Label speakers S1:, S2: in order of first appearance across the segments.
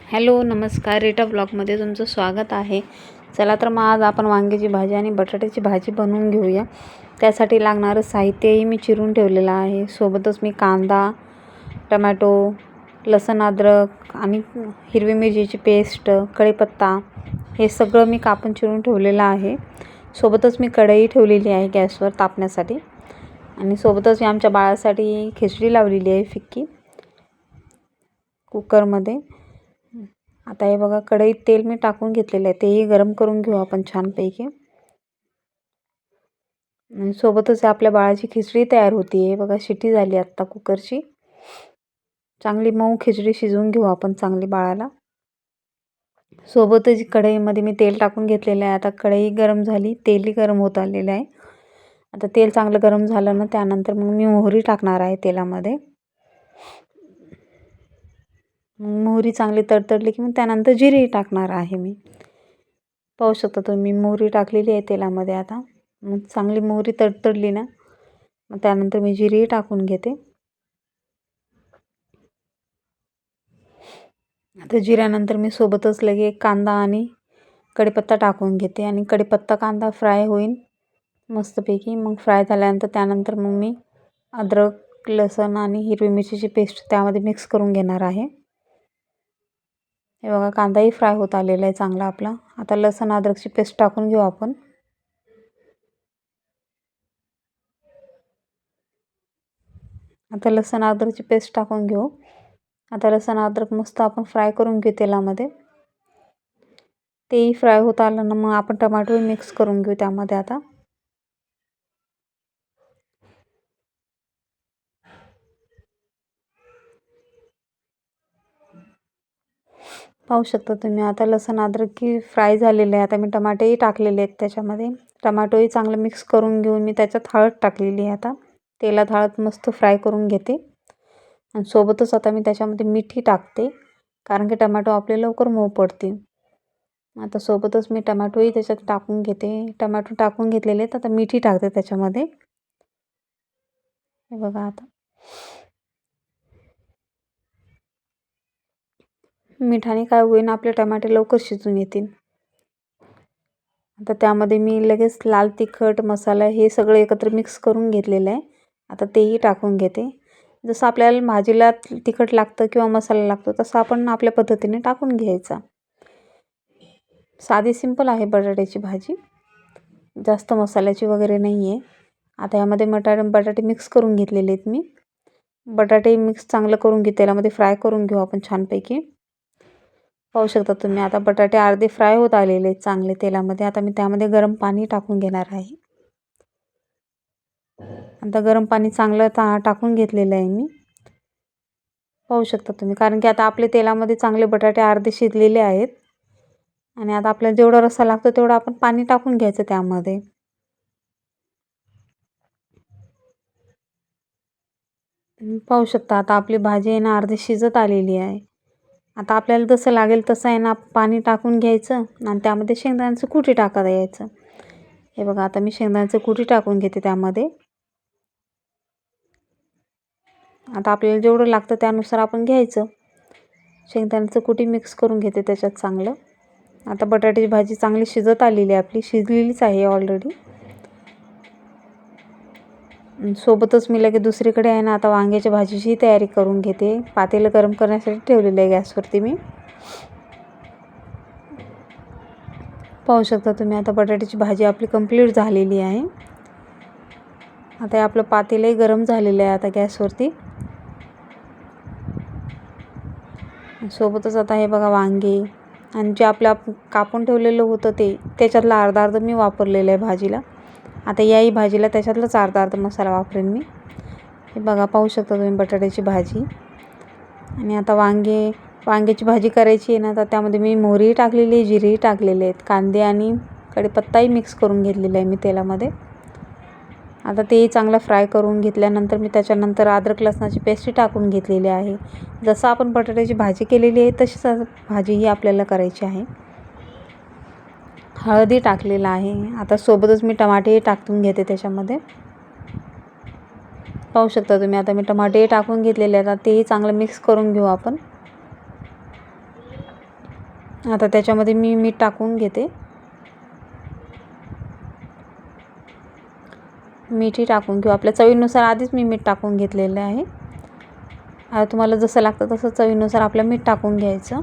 S1: Hello नमस्कार, Rita ब्लॉगमध्ये तुमचं स्वागत आहे. चला तर मग आज आपण वांग्याची भाजी आणि बटाट्याची भाजी बनवून घेऊया. त्यासाठी लागणारं साहित्यही मी चिरून ठेवलेलं आहे. सोबतच मी कांदा, टमॅटो, लसूण, अद्रक आणि हिरवी मिरचीची पेस्ट, कढीपत्ता हे सगळं मी कापून चिरून ठेवलेलं आहे. सोबतच मी कढई ठेवलेली आहे गॅसवर तापण्यासाठी आणि सोबतच मी आमच्या बाळासाठी खिचडी लावलेली आहे फिक्की कुकरमध्ये. आता हे बघा, कढईत तेल मी टाकून घेतलेलं आहे, तेही गरम करून घेऊ आपण छानपैकी. आणि सोबतच आपल्या बाळाची खिचडी तयार होती आहे बघा. शिटी झाली आत्ता कुकरची. चांगली मऊ खिचडी शिजवून घेऊ आपण चांगली बाळाला. सोबतच कढईमध्ये मी तेल टाकून घेतलेलं आहे. आता कढई गरम झाली, तेलही गरम होत आलेलं आहे. आता तेल चांगलं गरम झालं ना, त्यानंतर मग मी मोहरी टाकणार आहे तेलामध्ये. मोहरी चांगली तडतडली की मग त्यानंतर जिरेही टाकणार आहे मी. पाहू शकता तुम्ही, मोहरी टाकलेली आहे तेलामध्ये. आता मग चांगली मोहरी तडतडली ना, मग त्यानंतर मी जिरेही टाकून घेते. आता जिऱ्यानंतर मी सोबतच लगे कांदा आणि कढीपत्ता टाकून घेते आणि कढीपत्ता कांदा फ्राय होईल मस्तपैकी. मग फ्राय झाल्यानंतर त्यानंतर मग मी अद्रक, लसूण आणि हिरवी मिरचीची पेस्ट त्यामध्ये मिक्स करून घेणार आहे. हे बघा, कांदाही फ्राय होत आलेला आहे चांगला आपला. आता लसूण अद्रकची पेस्ट टाकून घेऊ आपण. आता लसूण अद्रकची पेस्ट टाकून घेऊ. आता लसूण अद्रक मस्त आपण फ्राय करून घेऊ तेलामध्ये. तेही फ्राय होत आलं ना, मग आपण टमाटोही मिक्स करून घेऊ त्यामध्ये. आता पाहू शकता तुम्ही, आता लसूण अद्रकही फ्राय झालेलं आहे. आता मी टमाटेही टाकलेले आहेत त्याच्यामध्ये. टमाटोही चांगलं मिक्स करून घेऊन मी त्याच्यात हळद टाकलेली आहे. आता तेलात हळद मस्त फ्राय करून घेते आणि सोबतच आता मी त्याच्यामध्ये मीठही टाकते, कारण की टमॅटो आपले लवकर मऊ पडते. आता सोबतच मी टमॅटोही त्याच्यात टाकून घेते. टमॅटो टाकून घेतलेले आहेत. आता मीठही टाकते त्याच्यामध्ये. हे बघा, आता मिठाने काय होईल, आपले टमाटे लवकर शिजून येतील. आता त्यामध्ये मी लगेच लाल तिखट मसाला हे सगळं एकत्र मिक्स करून घेतलेलं आहे. आता तेही टाकून घेते. जसं आपल्याला भाजीला तिखट लागतं किंवा मसाला लागतो तसं आपण आपल्या पद्धतीने टाकून घ्यायचा. साधी सिंपल आहे बटाट्याची भाजी, जास्त मसाल्याची वगैरे नाही आहे. आता यामध्ये बटाटे मिक्स करून घेतलेले आहेत मी. बटाटे मिक्स चांगलं करून घेऊ, तेलामध्ये फ्राय करून घेऊ आपण छानपैकी. पाहू शकता तुम्ही, आता बटाटे अर्धे फ्राय होत आलेले आहेत चांगले तेलामध्ये. आता मी त्यामध्ये गरम पाणी टाकून घेणार आहे. आता गरम पाणी चांगलं टाकून घेतलेलं आहे मी. पाहू शकता तुम्ही, कारण की आता आपले तेलामध्ये चांगले बटाटे अर्धे शिजलेले आहेत आणि आता आपल्याला जेवढा रस्सा लागतो तेवढं आपण पाणी टाकून घ्यायचं त्यामध्ये. पाहू शकता, आता आपली भाजी आहे ना अर्धी शिजत आलेली आहे. आता आपल्याला जसं लागेल तसं आहे ना पाणी टाकून घ्यायचं आणि त्यामध्ये शेंगदाण्याचं कुटी टाकत यायचं. हे बघा, आता मी शेंगदाण्याचं कुटी टाकून घेते त्यामध्ये. आता आपल्याला जेवढं लागतं त्यानुसार आपण घ्यायचं. शेंगदाण्याचं कुटी मिक्स करून घेते त्याच्यात चांगलं. आता बटाट्याची भाजी चांगली शिजत आलेली आहे, आपली शिजलेलीच आहे ऑलरेडी. सोबतच मी लगेच दुसरीकडे आहे ना आता वांग्याच्या भाजीची तयारी करून घेते. पातेलं गरम करण्यासाठी ठेवलेलं आहे गॅसवरती मी. पाहू शकता तुम्ही, आता बटाट्याची भाजी आपली कंप्लीट झालेली आहे. आता आपलं पातेलंही गरम झालेलं आहे आता गॅसवरती. सोबतच आता हे बघा वांगे आणि जे आपलं कापून ठेवलेलं होतं त्याच्यातलं अर्धा मी वापरलेलं आहे भाजीला. आता याही भाजीला त्याच्यातलाच अर्धा मसाला वापरेन मी. हे बघा, पाहू शकता तुम्ही बटाट्याची भाजी. आणि आता वांग्याची भाजी करायची आहे ना, तर त्यामध्ये मी मोहरीही टाकलेली आहे, जिरेही टाकलेले आहेत, कांदे आणि कढीपत्ताही मिक्स करून घेतलेला आहे मी तेलामध्ये. आता तेही चांगलं फ्राय करून घेतल्यानंतर मी त्याच्यानंतर अद्रक लसणाची पेस्टही टाकून घेतलेली आहे. जसं आपण बटाट्याची भाजी केलेली आहे तशीच भाजी ही आपल्याला करायची आहे. हळदही टाकलेलं आहे. आता सोबतच मी टमाटेही टाकून घेते त्याच्यामध्ये. पाहू शकता तुम्ही, आता मी टमाटेही टाकून घेतलेले आहेत. आता तेही चांगलं मिक्स करून घेऊ आपण. आता त्याच्यामध्ये मी मीठ टाकून घेते. मीठही टाकून घेऊ. आपल्या चवीनुसार आधीच मी मीठ टाकून घेतलेलं आहे. आता तुम्हाला जसं लागतं तसं चवीनुसार आपलं मीठ टाकून घ्यायचं.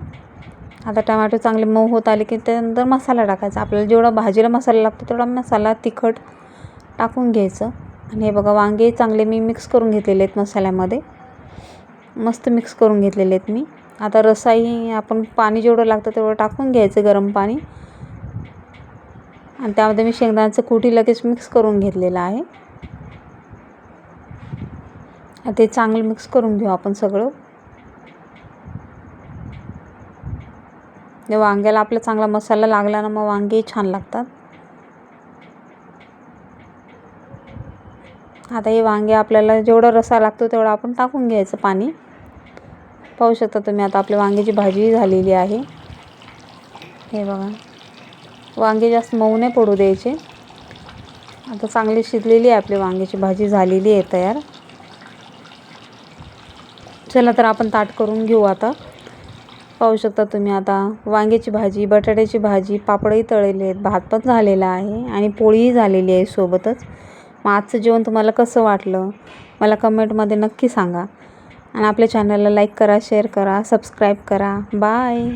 S1: आता टमाटर चांगले मऊ होत आले की त्यानंतर मसाला टाकायचा. आपल्याला जेवढा भाजीला मसाला लागतो तेवढा मसाला तिखट टाकून घ्यायचं. आणि हे बघा वांगे चांगले मी मिक्स करून घेतलेले आहेत मसाल्यामध्ये. मस्त मिक्स करून घेतलेले आहेत मी. आता रसाही आपण पाणी जेवढं लागतं तेवढं टाकून घ्यायचं, गरम पाणी. आणि त्यामध्ये मी शेंगदाण्याचं कूटही लगेच मिक्स करून घेतलेलं आहे. ते चांगलं मिक्स करून घेऊ आपण सगळं. वांग्याला आपला चांगला मसाला लागला ना मग वांगे छान लागतात. आता हे वांगे आपल्याला जेवढा रस्सा लागतो तेवढा आपण टाकून घ्यायचं पाणी. पाहू शकता तुम्ही आता आपली वांग्याची भाजी झालेली आहे. हे बघा, वांगे जास्त मऊ नाही पडू द्यायचे. आता चांगली शिजलेली आहे आपली वांग्याची भाजी, झालेली आहे तयार. चला तर आपण ताट करून घेऊ आता. पाहू शकता तुम्ही आता वांग्याची भाजी, बटाट्याची भाजी, पापडही तळलेले आहेत, भात पण झालेला आहे आणि पोळीही झालेली आहे सोबतच. मग आजचं जेवण तुम्हाला कसं वाटलं मला कमेंटमध्ये नक्की सांगा. आणि आपल्या चॅनलला लाईक करा, शेअर करा, सबस्क्राईब करा. बाय.